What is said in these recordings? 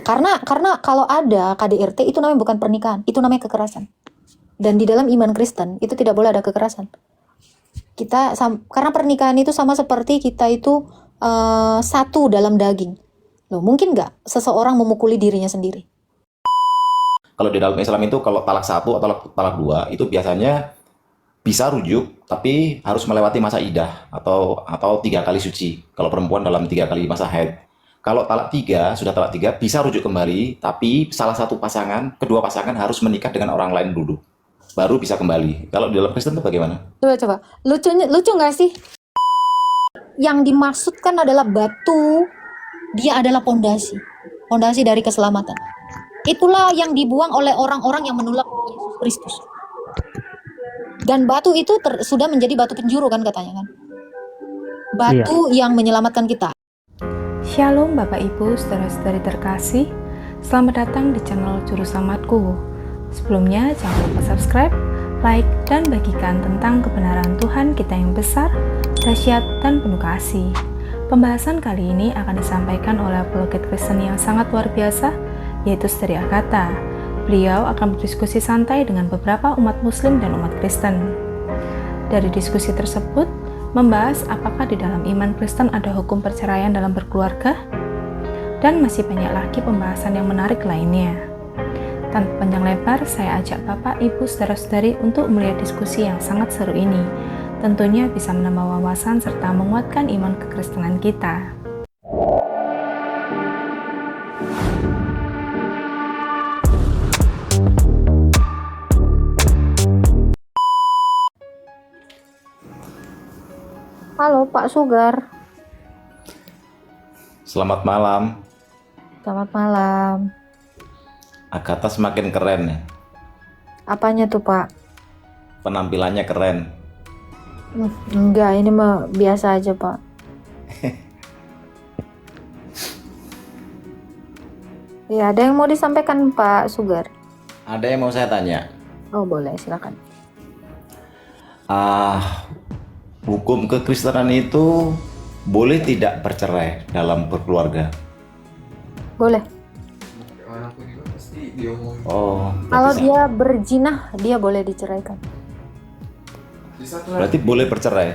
Karena kalau ada KDRT itu namanya bukan pernikahan, itu namanya kekerasan. Dan di dalam iman Kristen itu tidak boleh ada kekerasan. Karena pernikahan itu sama seperti kita itu satu dalam daging. Loh, mungkin nggak seseorang memukuli dirinya sendiri? Kalau di dalam Islam itu kalau talak satu atau talak dua itu biasanya bisa rujuk, tapi harus melewati masa idah atau 3 kali suci. Kalau perempuan dalam 3 kali masa haid. Kalau sudah talak tiga bisa rujuk kembali, tapi kedua pasangan harus menikah dengan orang lain dulu, baru bisa kembali. Kalau di dalam Kristen itu bagaimana? Coba. Lucu nggak sih? Yang dimaksudkan adalah batu, dia adalah pondasi dari keselamatan. Itulah yang dibuang oleh orang-orang yang menolak Yesus Kristus. Dan batu itu sudah menjadi batu penjuru kan katanya kan. Batu yang menyelamatkan kita. Shalom Bapak Ibu, saudara-saudari terkasih. Selamat datang di channel Juru Selamatku. Sebelumnya jangan lupa subscribe, like, dan bagikan tentang kebenaran Tuhan kita yang besar, dahsyat, dan penuh kasih. Pembahasan kali ini akan disampaikan oleh apologet Kristen yang sangat luar biasa, yaitu Steri Agatha. Beliau akan berdiskusi santai dengan beberapa umat muslim dan umat Kristen. Dari diskusi tersebut, membahas apakah di dalam iman Kristen ada hukum perceraian dalam berkeluarga, dan masih banyak lagi pembahasan yang menarik lainnya. Tanpa panjang lebar, saya ajak Bapak, Ibu, saudara-saudari untuk melihat diskusi yang sangat seru ini. Tentunya bisa menambah wawasan serta menguatkan iman kekristenan kita. Halo Pak Sugar. Selamat malam. Selamat malam. Agatha semakin keren ya. Apanya tuh Pak? Penampilannya keren. Enggak, ini mah biasa aja Pak. Ya, ada yang mau disampaikan Pak Sugar? Ada yang mau saya tanya. Oh boleh, silakan. Hukum kekristenan itu boleh tidak bercerai dalam berkeluarga? Boleh. Oh, Kalau dia berzina, dia boleh diceraikan. berarti boleh bercerai.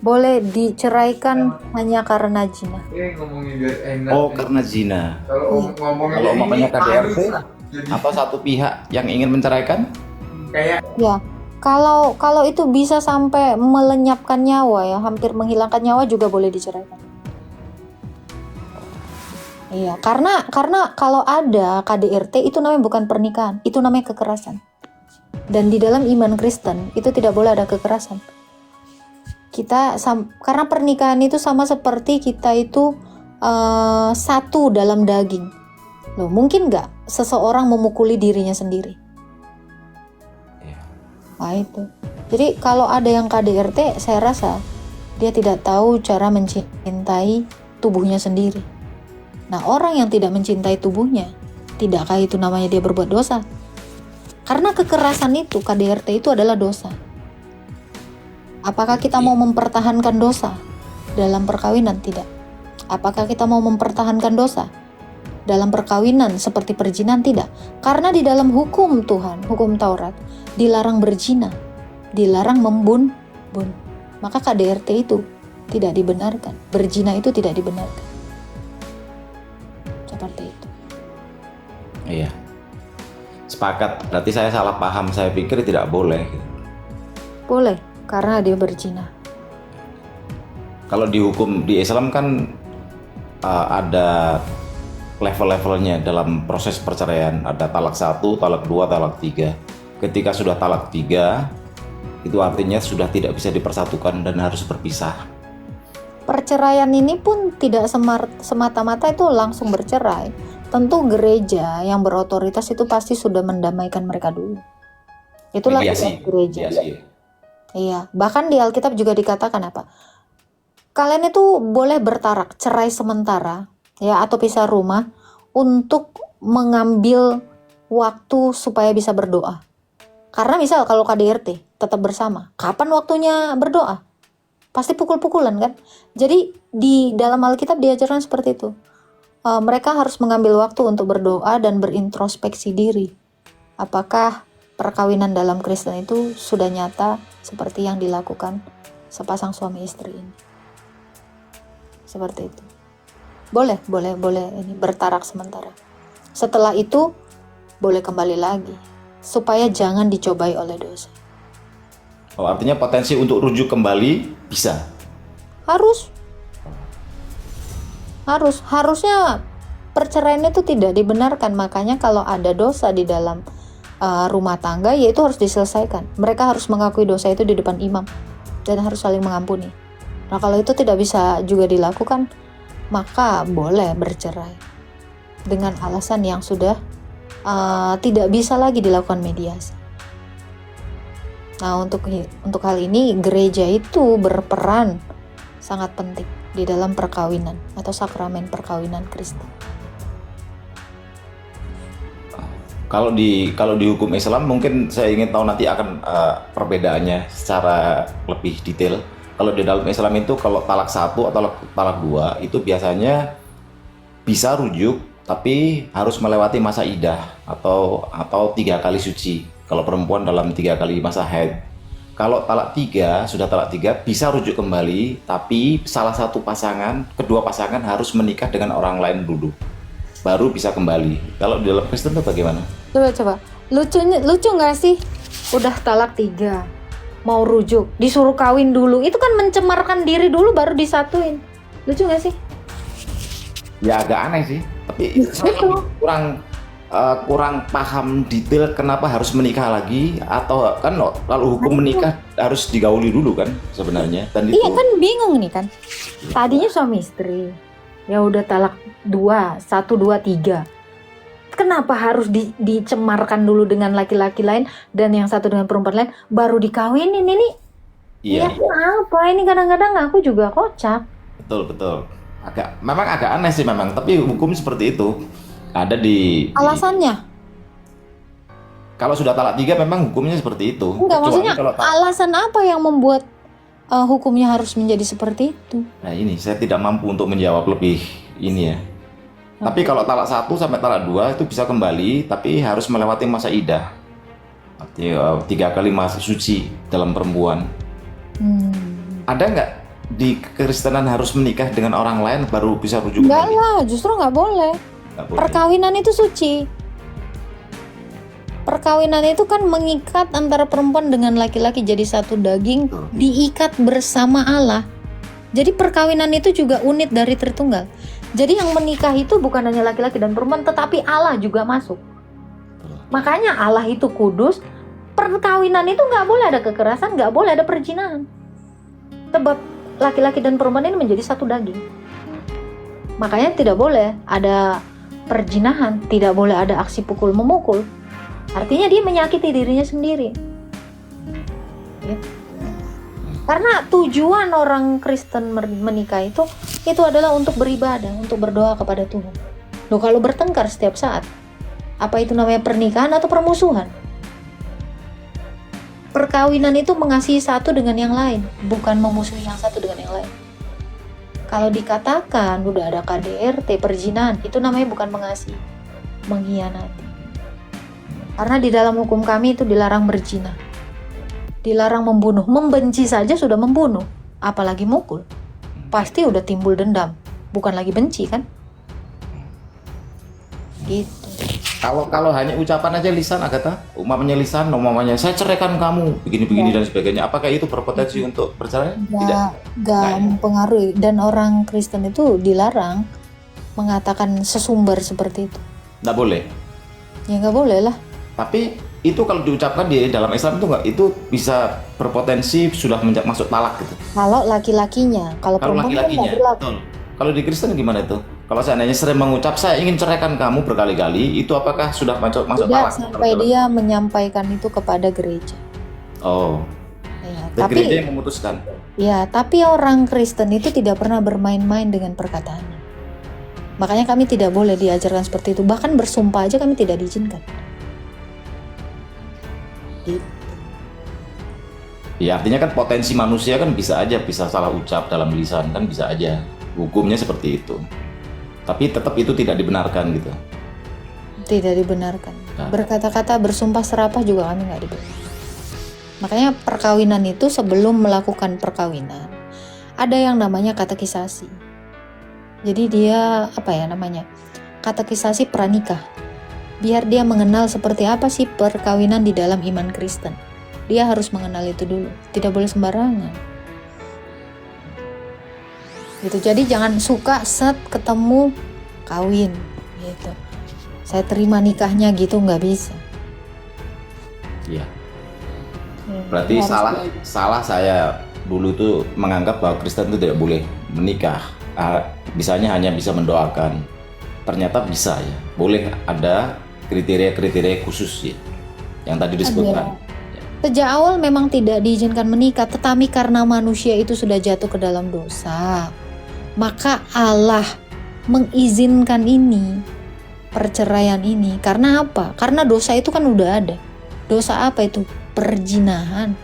Boleh diceraikan hanya karena zina. Oh, karena zina. Kalau Kalau umpamanya KDRT atau satu pihak yang ingin menceraikan? Ya, kalau itu bisa sampai melenyapkan nyawa ya, hampir menghilangkan nyawa juga boleh diceraikan. Iya, karena kalau ada KDRT itu namanya bukan pernikahan, itu namanya kekerasan. Dan di dalam iman Kristen itu tidak boleh ada kekerasan. Karena pernikahan itu sama seperti kita itu satu dalam daging. Loh, mungkin nggak seseorang memukuli dirinya sendiri? Nah itu. Jadi kalau ada yang KDRT, saya rasa dia tidak tahu cara mencintai tubuhnya sendiri. Nah, orang yang tidak mencintai tubuhnya, tidakkah itu namanya dia berbuat dosa? Karena kekerasan itu, KDRT itu adalah dosa. Apakah kita mau mempertahankan dosa dalam perkawinan? Tidak. Apakah kita mau mempertahankan dosa dalam perkawinan seperti perzinahan? Tidak. Karena di dalam hukum Tuhan, hukum Taurat, dilarang berzina, dilarang membun. Maka KDRT itu tidak dibenarkan. Berzina itu tidak dibenarkan. Seperti itu. Iya. Sepakat. Berarti saya salah paham. Saya pikir tidak boleh. Boleh, karena dia berzina. Kalau dihukum di Islam kan ada level-levelnya dalam proses perceraian. Ada talak 1, talak 2, talak 3. Ketika sudah talak 3, itu artinya sudah tidak bisa dipersatukan dan harus berpisah. Perceraian ini pun tidak semata-mata itu langsung bercerai. Tentu gereja yang berotoritas itu pasti sudah mendamaikan mereka dulu. Itulah tugas gereja. Iya, bahkan di Alkitab juga dikatakan apa? Kalian itu boleh bertarak, cerai sementara, ya, atau pisah rumah untuk mengambil waktu supaya bisa berdoa. Karena misal kalau KDRT tetap bersama, kapan waktunya berdoa? Pasti pukul-pukulan kan? Jadi di dalam Alkitab diajarkan seperti itu. mereka harus mengambil waktu untuk berdoa dan berintrospeksi diri. Apakah perkawinan dalam Kristen itu sudah nyata seperti yang dilakukan sepasang suami istri ini? Seperti itu. Boleh ini bertarak sementara. Setelah itu boleh kembali lagi supaya jangan dicobai oleh dosa. Oh, artinya potensi untuk rujuk kembali bisa. Harusnya perceraian itu tidak dibenarkan. Makanya kalau ada dosa di dalam rumah tangga, yaitu harus diselesaikan. Mereka harus mengakui dosa itu di depan imam dan harus saling mengampuni. Nah, kalau itu tidak bisa juga dilakukan, maka boleh bercerai dengan alasan yang sudah tidak bisa lagi dilakukan mediasi. Nah, untuk hal ini gereja itu berperan sangat penting di dalam perkawinan atau sakramen perkawinan Kristen. Kalau di hukum Islam mungkin saya ingin tahu nanti akan perbedaannya secara lebih detail. Kalau di dalam Islam itu kalau talak 1 atau talak 2 itu biasanya bisa rujuk tapi harus melewati masa iddah atau 3 kali suci. Kalau perempuan dalam 3 kali masa haid. Kalau talak 3, sudah talak 3 bisa rujuk kembali, tapi kedua pasangan harus menikah dengan orang lain dulu, baru bisa kembali. Kalau di dalam Kristen itu bagaimana? Coba. Lucu nggak sih? Udah talak 3, mau rujuk, disuruh kawin dulu. Itu kan mencemarkan diri dulu baru disatuin. Lucu nggak sih? Ya agak aneh sih. Tapi saya kurang paham detail kenapa harus menikah lagi, atau kan kalau hukum menikah harus digauli dulu kan sebenarnya. Dan Iya kan bingung nih kan. Tadinya suami istri, ya udah talak 2, 1, 2, 3. Kenapa harus dicemarkan dulu dengan laki-laki lain dan yang satu dengan perempuan lain baru dikawinin ini? Iya. Ya apa ini, kadang-kadang aku juga kocak. Betul. Memang agak aneh sih memang, tapi hukum seperti itu. Ada di Alasannya? Kalau sudah talak 3 memang hukumnya seperti itu. Enggak, maksudnya alasan apa yang membuat hukumnya harus menjadi seperti itu? Nah ini saya tidak mampu untuk menjawab lebih ini ya. Tapi kalau talak 1 sampai talak 2 itu bisa kembali, tapi harus melewati masa iddah. Artinya 3 kali masa suci dalam perempuan. Ada nggak di kekristenan harus menikah dengan orang lain baru bisa rujuk Enggak kembali? lah, justru nggak boleh. Perkawinan itu suci. Perkawinan itu kan mengikat antara perempuan dengan laki-laki jadi satu daging, diikat bersama Allah. Jadi perkawinan itu juga unit dari Tritunggal. Jadi yang menikah itu bukan hanya laki-laki dan perempuan, tetapi Allah juga masuk. Makanya Allah itu kudus. Perkawinan itu nggak boleh ada kekerasan, nggak boleh ada perzinahan. Sebab laki-laki dan perempuan ini menjadi satu daging. Makanya tidak boleh ada perzinahan, tidak boleh ada aksi pukul memukul. Artinya dia menyakiti dirinya sendiri. Ya. Karena tujuan orang Kristen menikah itu adalah untuk beribadah, untuk berdoa kepada Tuhan. Loh, kalau bertengkar setiap saat, apa itu namanya pernikahan atau permusuhan? Perkawinan itu mengasihi satu dengan yang lain, bukan memusuhi yang satu dengan yang lain. Kalau dikatakan udah ada KDRT, perzinahan, itu namanya bukan mengasihi, mengkhianati. Karena di dalam hukum kami itu dilarang berzina, dilarang membunuh. Membenci saja sudah membunuh, apalagi mukul. Pasti udah timbul dendam, bukan lagi benci kan? Gitu. Kalau hanya ucapan aja lisan, Agatha, umpamanya umpamanya saya ceraikan kamu, begini-begini dan sebagainya, apakah itu berpotensi untuk bercerai? Tidak mempengaruhi. Dan orang Kristen itu dilarang mengatakan sesumbar seperti itu. Nggak boleh? Ya nggak boleh lah. Tapi itu kalau diucapkan di dalam Islam itu bisa berpotensi sudah masuk talak gitu. Kalau laki-lakinya, kalau perempuan laki-lakinya, betul. Kalau di Kristen gimana itu? Kalau seandainya sering mengucap saya ingin ceraikan kamu berkali-kali, itu apakah sudah masuk talak? Sampai dia menyampaikan itu kepada gereja. Oh. Ya, tapi gereja yang memutuskan. Ya, tapi orang Kristen itu tidak pernah bermain-main dengan perkataannya. Makanya kami tidak boleh diajarkan seperti itu. Bahkan bersumpah aja kami tidak diizinkan. Gitu. Ya artinya kan potensi manusia kan bisa salah ucap dalam lisan, kan bisa aja. Hukumnya seperti itu. Tapi tetap itu tidak dibenarkan gitu. Tidak dibenarkan. Nah. Berkata-kata bersumpah serapah juga kami nggak dibenarkan. Makanya perkawinan itu sebelum melakukan perkawinan ada yang namanya katekisasi. Jadi dia katekisasi pranikah. Biar dia mengenal seperti apa sih perkawinan di dalam iman Kristen. Dia harus mengenal itu dulu. Tidak boleh sembarangan. Gitu. Jadi jangan suka set ketemu kawin gitu. Saya terima nikahnya gitu, nggak bisa. Iya. Berarti salah saya dulu tuh menganggap bahwa Kristen itu tidak boleh menikah. Bisanya hanya bisa mendoakan. Ternyata bisa ya. Boleh ada kriteria-kriteria khusus ya, yang tadi disebutkan. Sejak awal memang tidak diizinkan menikah, tetapi karena manusia itu sudah jatuh ke dalam dosa, maka Allah mengizinkan ini, perceraian ini. Karena apa? Karena dosa itu kan udah ada. Dosa apa itu? Perzinahan.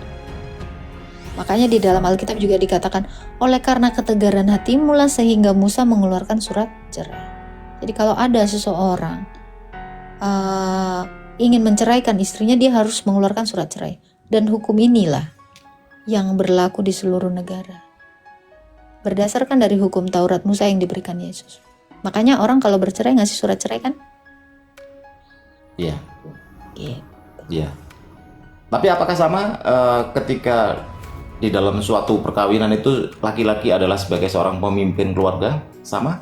Makanya di dalam Alkitab juga dikatakan, oleh karena ketegaran hatimu lah sehingga Musa mengeluarkan surat cerai. Jadi kalau ada seseorang ingin menceraikan istrinya, dia harus mengeluarkan surat cerai. Dan hukum inilah yang berlaku di seluruh negara. Berdasarkan dari hukum Taurat Musa yang diberikan Yesus. Makanya orang kalau bercerai ngasih surat cerai kan? Iya. Gitu. Iya. Tapi apakah sama ketika di dalam suatu perkawinan itu laki-laki adalah sebagai seorang pemimpin keluarga? Sama?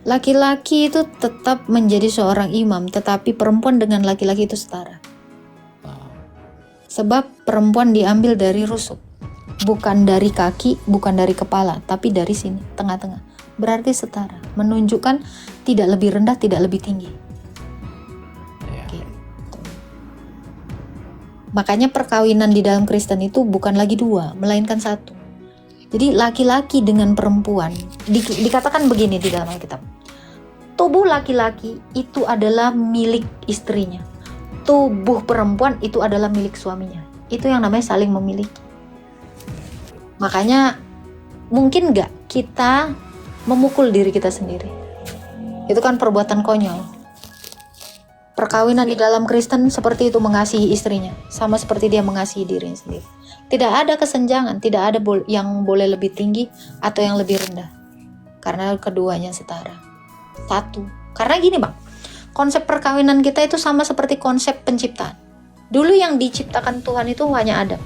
Laki-laki itu tetap menjadi seorang imam, tetapi perempuan dengan laki-laki itu setara. Sebab perempuan diambil dari rusuk, bukan dari kaki, bukan dari kepala, tapi dari sini, tengah-tengah. Berarti setara, menunjukkan tidak lebih rendah, tidak lebih tinggi. Gitu. Makanya perkawinan di dalam Kristen itu bukan lagi dua, melainkan satu. Jadi laki-laki dengan perempuan, dikatakan begini di dalam Alkitab. Tubuh laki-laki itu adalah milik istrinya. Tubuh perempuan itu adalah milik suaminya. Itu yang namanya saling memiliki. Makanya mungkin nggak kita memukul diri kita sendiri. Itu kan perbuatan konyol. Perkawinan di dalam Kristen seperti itu, mengasihi istrinya. Sama seperti dia mengasihi dirinya sendiri. Tidak ada kesenjangan, tidak ada yang boleh lebih tinggi atau yang lebih rendah. Karena keduanya setara. Satu. Karena gini bang, konsep perkawinan kita itu sama seperti konsep penciptaan. Dulu yang diciptakan Tuhan itu hanya Adam.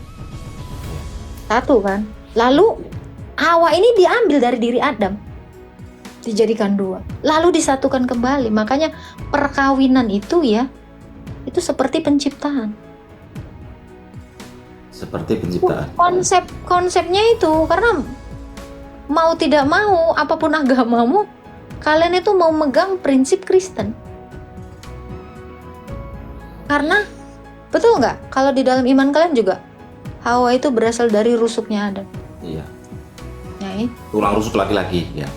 Satu kan. Lalu Hawa ini diambil dari diri Adam. Dijadikan dua. Lalu disatukan kembali. Makanya perkawinan itu ya, itu seperti penciptaan. Seperti penciptaan. Konsepnya itu, karena mau tidak mau, apapun agamamu, kalian itu mau megang prinsip Kristen. Karena betul nggak? Kalau di dalam iman kalian juga, Hawa itu berasal dari rusuknya Adam. Iya. Ya, Tulang rusuk laki-laki ya.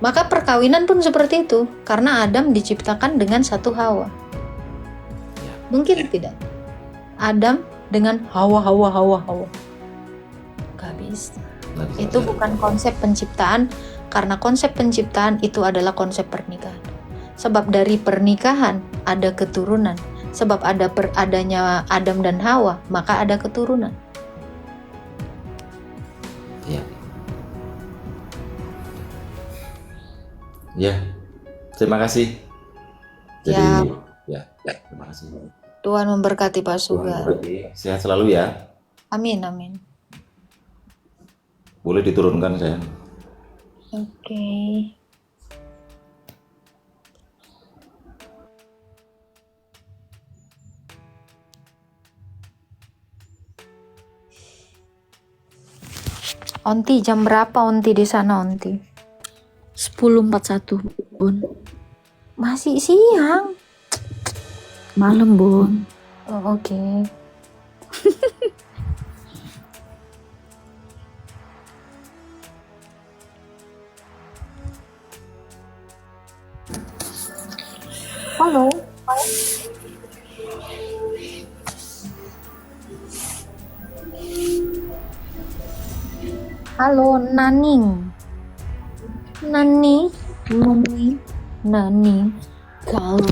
Maka perkawinan pun seperti itu, karena Adam diciptakan dengan satu Hawa. Ya. Mungkin tidak. Adam dengan Hawa. Gak bisa. Itu bukan konsep penciptaan, karena konsep penciptaan itu adalah konsep pernikahan. Sebab dari pernikahan ada keturunan. Sebab adanya Adam dan Hawa, maka ada keturunan. Ya. Ya. Terima kasih. Jadi ya terima kasih. Tuhan memberkati Pak Sugar. Sehat selalu ya. Amin. Boleh diturunkan sayang. Oke. Onti, jam berapa Onti di sana Onti? 10.41 Bun. Masih siang. Malam Bun. Oh, oke. Halo. Halo Naning. Nani, mami, nani, kalau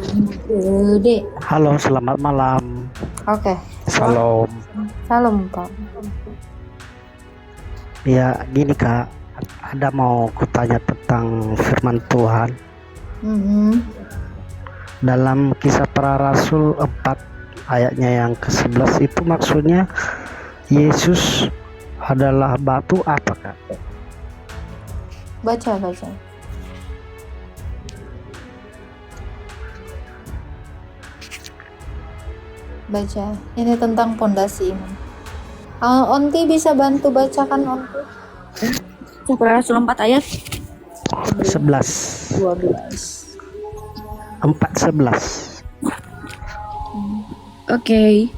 gede. Halo, selamat malam. Oke, Salam. salam Pak. Ya, gini Kak, ada mau kutanya tentang firman Tuhan. Mhm. Dalam Kisah Para Rasul 4 ayatnya yang ke-11 itu maksudnya Yesus adalah batu apa Kak? Baca. Baca. Ini tentang pondasi iman. Onti bisa bantu bacakan Onti? Kisah Rasul 4 ayat 11. 12. 4:11. Oke.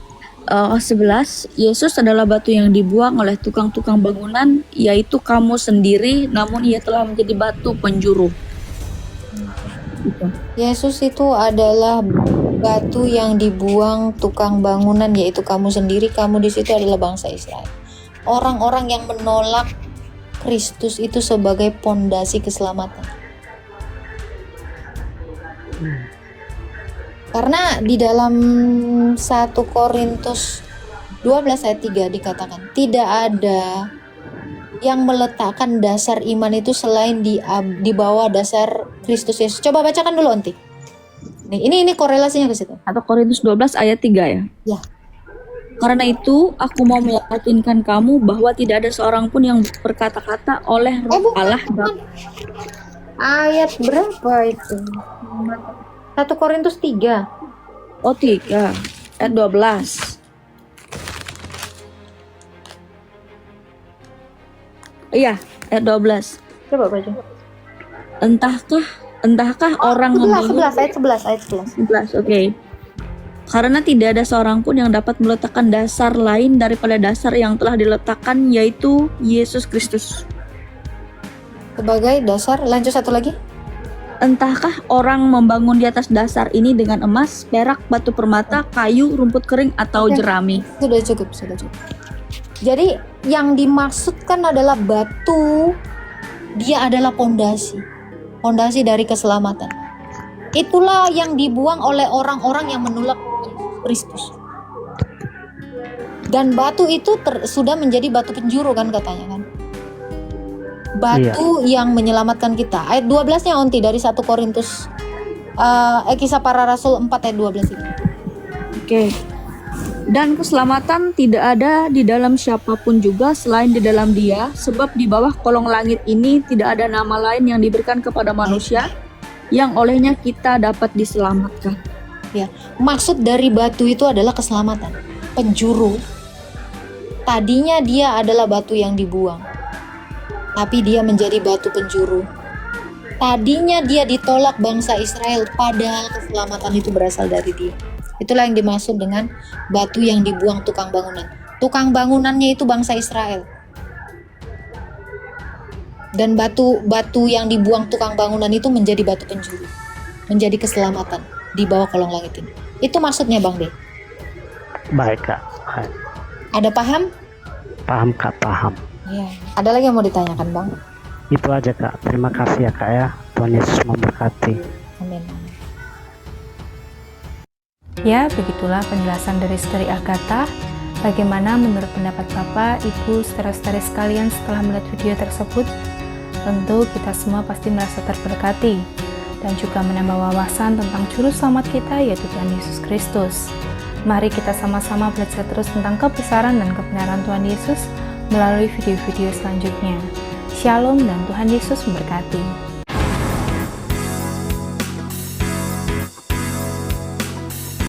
11 Yesus adalah batu yang dibuang oleh tukang-tukang bangunan, yaitu kamu sendiri, namun ia telah menjadi batu penjuru. Gitu. Yesus itu adalah batu yang dibuang tukang bangunan, yaitu kamu sendiri. Kamu di situ adalah bangsa Israel. Orang-orang yang menolak Kristus itu sebagai pondasi keselamatan. Karena di dalam 1 Korintus 12 ayat 3 dikatakan, tidak ada yang meletakkan dasar iman itu selain di bawah dasar Kristus Yesus. Coba bacakan dulu Onti. Nih, ini korelasinya ke situ. 1 Korintus 12 ayat 3 ya. Ya. Karena itu aku mau meyakinkan kamu bahwa tidak ada seorang pun yang berkata-kata oleh Roh Allah. Ayat berapa itu? 1 Korintus 3. Oh 3 ayat 12. Iya, ayat 12. Coba baca. Entahkah orang 11 ayat 11. 11, oke. Karena tidak ada seorang pun yang dapat meletakkan dasar lain daripada dasar yang telah diletakkan, yaitu Yesus Kristus. Sebagai dasar, lanjut satu lagi. Entahkah orang membangun di atas dasar ini dengan emas, perak, batu permata, kayu, rumput kering, atau Oke. jerami. Sudah cukup. Jadi yang dimaksudkan adalah batu, dia adalah pondasi dari keselamatan. Itulah yang dibuang oleh orang-orang yang menolak Kristus. Dan batu itu sudah menjadi batu penjuru kan katanya kan. Batu yang menyelamatkan kita. Ayat 12-nya Onti dari 1 Korintus Kisah Para Rasul 4 ayat 12 itu. Oke. Dan keselamatan tidak ada di dalam siapapun juga selain di dalam Dia, sebab di bawah kolong langit ini tidak ada nama lain yang diberikan kepada manusia yang olehnya kita dapat diselamatkan. Ya, maksud dari batu itu adalah keselamatan, penjuru. Tadinya dia adalah batu yang dibuang, tapi dia menjadi batu penjuru. Tadinya dia ditolak bangsa Israel, padahal keselamatan itu berasal dari dia. Itulah yang dimaksud dengan batu yang dibuang tukang bangunan. Tukang bangunannya itu bangsa Israel. Dan batu yang dibuang tukang bangunan itu menjadi batu penjuru, menjadi keselamatan di bawah kolong langit ini. Itu maksudnya Bang De. Baik Kak. Baik. Ada paham? Paham Kak, paham. Ya. Ada lagi yang mau ditanyakan Bang? Itu aja Kak. Terima kasih ya Kak ya. Tuhan Yesus memberkati. Amin. Ya, begitulah penjelasan dari Saudari Agatha. Bagaimana menurut pendapat Bapak, Ibu, saudara-saudari sekalian setelah melihat video tersebut? Tentu kita semua pasti merasa terberkati dan juga menambah wawasan tentang juru selamat kita, yaitu Tuhan Yesus Kristus. Mari kita sama-sama belajar terus tentang kebesaran dan kebenaran Tuhan Yesus melalui video-video selanjutnya. Shalom dan Tuhan Yesus memberkati.